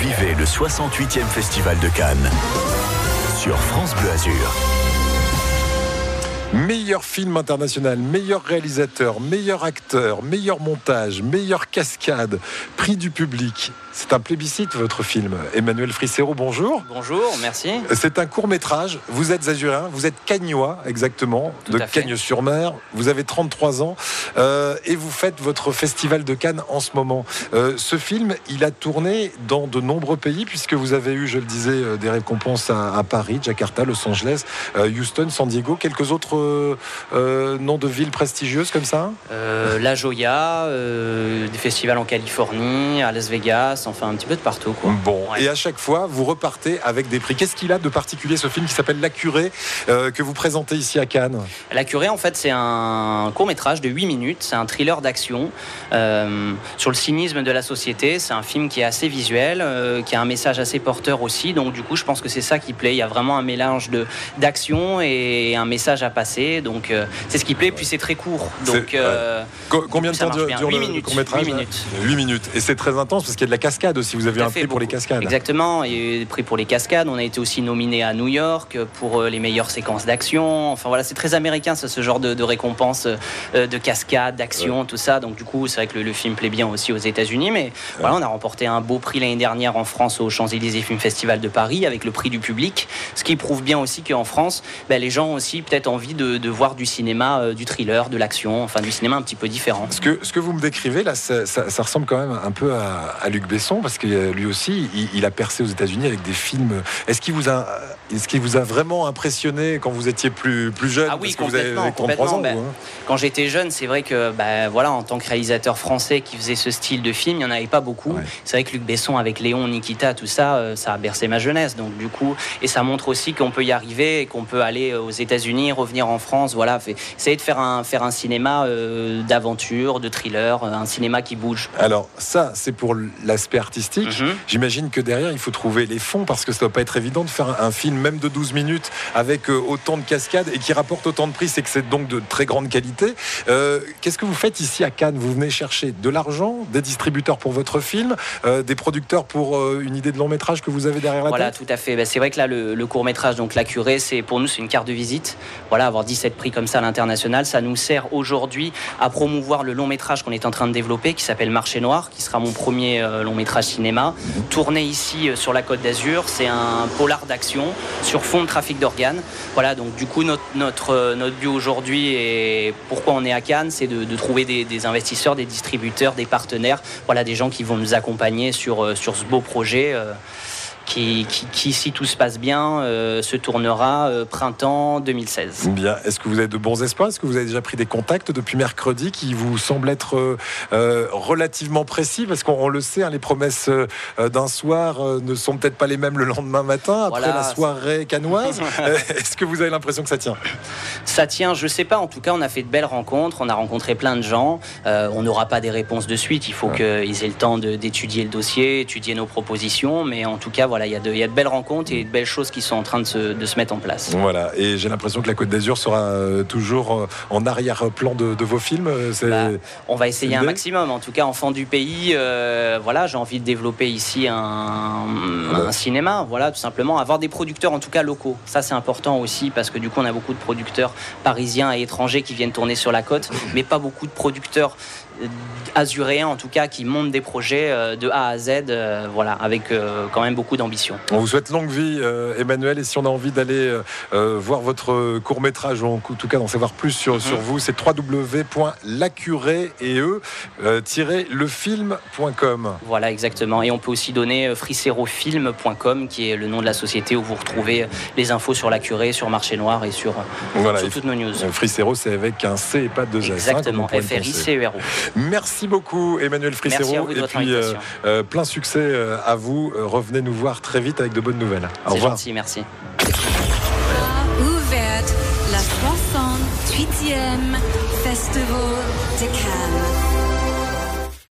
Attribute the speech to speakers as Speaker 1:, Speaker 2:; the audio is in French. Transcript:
Speaker 1: Vivez le 68e Festival de Cannes sur France Bleu Azur.
Speaker 2: Meilleur film international, meilleur réalisateur, meilleur acteur, meilleur montage, meilleure cascade, prix du public. C'est un plébiscite votre film. Emmanuel Frissero, bonjour.
Speaker 3: Bonjour, merci.
Speaker 2: C'est un court-métrage, vous êtes azuréen, vous êtes cagnois exactement, de Cagnes-sur-Mer, vous avez 33 ans et vous faites votre festival de Cannes en ce moment. Ce film, il a tourné dans de nombreux pays puisque vous avez eu, je le disais, des récompenses à Paris, Jakarta, Los Angeles, Houston, San Diego, quelques autres noms de villes prestigieuses comme ça
Speaker 3: La Joya, des festivals en Californie, à Las Vegas, enfin un petit peu de partout, quoi.
Speaker 2: Bon, ouais. Et à chaque fois, vous repartez avec des prix. Qu'est-ce qu'il a de particulier ce film qui s'appelle La Curée, que vous présentez ici à Cannes?
Speaker 3: La Curée, en fait, c'est un court-métrage de 8 minutes. C'est un thriller d'action sur le cynisme de la société. C'est un film qui est assez visuel, qui a un message assez porteur aussi. Donc, du coup, je pense que c'est ça qui plaît. Il y a vraiment un mélange d'action et un message à passer. Donc, c'est ce qui plaît. Puis, c'est très court. Donc,
Speaker 2: combien de temps dure le court-métrage?
Speaker 3: 8 minutes.
Speaker 2: 8 minutes. Et c'est très intense parce qu'il y a de la cascade aussi. Vous avez un prix pour les cascades.
Speaker 3: Exactement. Il y a eu des prix pour les cascades. On a été aussi nominé à New York pour les meilleures séquences d'action. Enfin, voilà, c'est très américain, ce genre de récompense de cascades, d'action, tout ça. Donc, du coup, c'est vrai que le film plaît bien aussi aux États-Unis. Mais voilà, on a remporté un beau prix l'année dernière en France au Champs-Élysées Film Festival de Paris avec le prix du public. Ce qui prouve bien aussi qu'en France, les gens ont aussi peut-être envie de voir du cinéma, du thriller, de l'action, enfin du cinéma un petit peu différent.
Speaker 2: Ce que vous me décrivez là, ça ressemble quand même un peu à Luc Besson parce que lui aussi, il a percé aux États-Unis avec des films. Est-ce qu'il vous a vraiment impressionné quand vous étiez plus jeune?
Speaker 3: Ah oui,
Speaker 2: parce que vous avez 33 ans.
Speaker 3: Quand j'étais jeune, c'est vrai que voilà, en tant que réalisateur français qui faisait ce style de film, il n'y en avait pas beaucoup. Ouais. C'est vrai que Luc Besson avec Léon, Nikita, tout ça, ça a bercé ma jeunesse. Donc du coup, et ça montre aussi qu'on peut y arriver et qu'on peut aller aux États-Unis, revenir en France. Voilà, essayer de faire un cinéma d'aventure, de thriller, un cinéma qui bouge.
Speaker 2: Alors ça, c'est pour l'aspect artistique. J'imagine que derrière, il faut trouver les fonds parce que ça ne doit pas être évident de faire un film même de 12 minutes avec autant de cascades et qui rapporte autant de prix. C'est que c'est donc de très grande qualité. Qu'est-ce que vous faites ici à Cannes? Vous venez chercher de l'argent, des distributeurs pour votre film, des producteurs pour une idée de long métrage que vous avez derrière la tête?
Speaker 3: Voilà, tout à fait. C'est vrai que là, le court métrage, donc La Curée, pour nous, c'est une carte de visite. Voilà, avoir 17 prix comme ça à l'international, ça nous sert aujourd'hui à promouvoir le long métrage qu'on est en train de développer, qui s'appelle Marché Noir, qui sera mon premier long métrage cinéma, tourné ici sur la Côte d'Azur. C'est un polar d'action sur fond de trafic d'organes. Voilà, donc du coup, notre but aujourd'hui et pourquoi on est à Cannes, c'est de trouver des investisseurs, des distributeurs, des partenaires, voilà, des gens qui vont nous accompagner sur ce beau projet. Qui, si tout se passe bien, se tournera printemps 2016.
Speaker 2: Bien. Est-ce que vous avez de bons espoirs? Est-ce que vous avez déjà pris des contacts depuis mercredi qui vous semblent être relativement précis? Parce qu'on le sait, les promesses d'un soir ne sont peut-être pas les mêmes le lendemain matin, après la soirée cannoise. Est-ce que vous avez l'impression que ça tient?
Speaker 3: Ça tient, je sais pas. En tout cas, on a fait de belles rencontres, on a rencontré plein de gens. On n'aura pas des réponses de suite. Il faut qu'ils aient le temps d'étudier le dossier, étudier nos propositions. Mais en tout cas, voilà, il y a de belles rencontres et de belles choses qui sont en train de se mettre en place.
Speaker 2: Voilà, et j'ai l'impression que la Côte d'Azur sera toujours en arrière-plan de vos films.
Speaker 3: On va essayer un maximum. En tout cas, enfant du pays, voilà, j'ai envie de développer ici un cinéma, voilà, tout simplement. Avoir des producteurs, en tout cas locaux. Ça, c'est important aussi parce que du coup, on a beaucoup de producteurs parisiens et étrangers qui viennent tourner sur la côte, mais pas beaucoup de producteurs azuréens en tout cas qui montent des projets de A à Z, voilà, avec quand même beaucoup d'ambition. On
Speaker 2: vous souhaite longue vie, Emmanuel, et si on a envie d'aller voir votre court-métrage ou en tout cas d'en savoir plus sur vous, c'est www.lacurée.lefilm.com.
Speaker 3: Voilà, exactement, et on peut aussi donner frisserofilm.com qui est le nom de la société où vous retrouvez les infos sur La Curée, sur Marché Noir et sur toutes nos news.
Speaker 2: Frissero, c'est avec un C et pas deux S.
Speaker 3: Exactement, F-R-I-C-E-R-O.
Speaker 2: Merci beaucoup Emmanuel Frissero, et puis plein succès à vous. Revenez nous voir très vite avec de bonnes nouvelles. Au revoir.
Speaker 3: Gentil, merci.
Speaker 4: Ouvert la 68e Festival de Cannes.